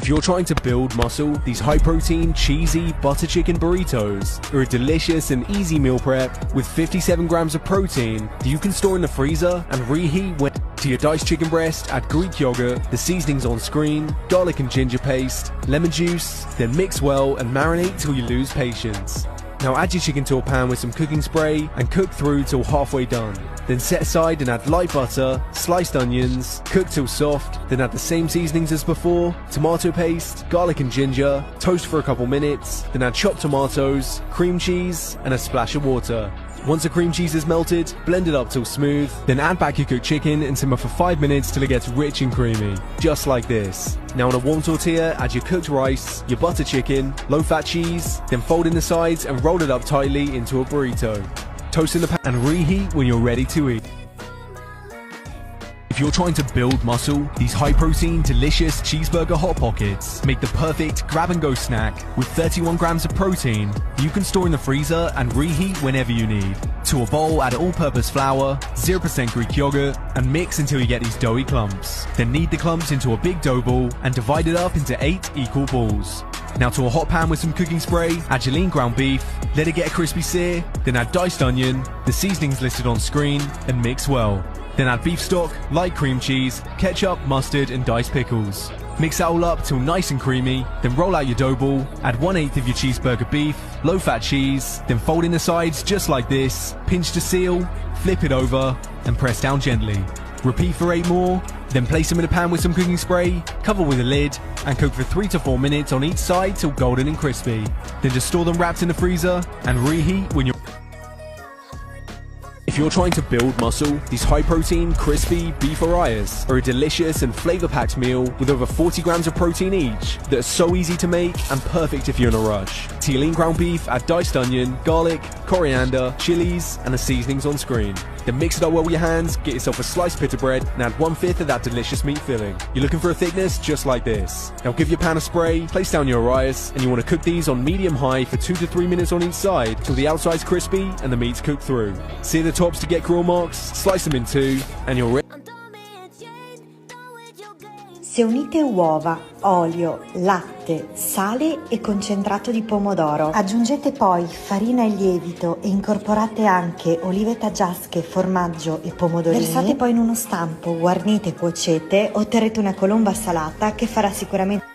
you're trying to build muscle, these high-protein, cheesy butter chicken burritos are a delicious and easy meal prep with 57 grams of protein that you can store in the freezer and reheat when. To your diced chicken breast, add Greek yogurt, the seasonings on screen, garlic and ginger paste, lemon juice, then mix well and marinate till you lose patience. Now add your chicken to a pan with some cooking spray and cook through till halfway done. Then set aside and add light butter, sliced onions, cook till soft, then add the same seasonings as before, tomato paste, garlic and ginger, toast for a couple minutes, then add chopped tomatoes, cream cheese and a splash of water. Once the cream cheese is melted, blend it up till smooth, then add back your cooked chicken and simmer for 5 minutes till it gets rich and creamy, just like this. Now on a warm tortilla, add your cooked rice, your butter chicken, low-fat cheese, then fold in the sides and roll it up tightly into a burrito. Toast in the pan and reheat when you're ready to eat. If you're trying to build muscle, these high-protein, delicious cheeseburger Hot Pockets make the perfect grab-and-go snack with 31 grams of protein you can store in the freezer and reheat whenever you need. To a bowl, add all-purpose flour, 0% Greek yogurt, and mix until you get these doughy clumps. Then knead the clumps into a big dough ball and divide it up into 8 equal balls. Now to a hot pan with some cooking spray, add your lean ground beef, let it get a crispy sear, then add diced onion, the seasonings listed on screen, and mix well. Then add beef stock, light cream cheese, ketchup, mustard, and diced pickles. Mix that all up till nice and creamy, then roll out your dough ball, add 1/8 of your cheeseburger beef, low-fat cheese, then fold in the sides just like this, pinch to seal, flip it over, and press down gently. Repeat for 8 more, then place them in a pan with some cooking spray, cover with a lid, and cook for 3 to 4 minutes on each side till golden and crispy. Then just store them wrapped in the freezer and reheat when you're. If you're trying to build muscle, these high-protein, crispy beef Arayes are a delicious and flavor-packed meal with over 40 grams of protein each that are so easy to make and perfect if you're in a rush. To your lean ground beef, add diced onion, garlic, coriander, chilies, and the seasonings on screen. Then mix it up well with your hands, get yourself a sliced pita bread, and add 1/5 of that delicious meat filling. You're looking for a thickness just like this. Now give your pan a spray, place down your Arayes, and you want to cook these on medium-high for 2 to 3 minutes on each side till the outside's crispy and the meat's cooked through. Sear the tops to get grill marks, slice them in 2, and you're ready. Se unite uova, olio, latte, sale e concentrato di pomodoro, aggiungete poi farina e lievito e incorporate anche olive taggiasche, formaggio e pomodorini, versate poi in uno stampo, guarnite e cuocete, otterrete una colomba salata che farà sicuramente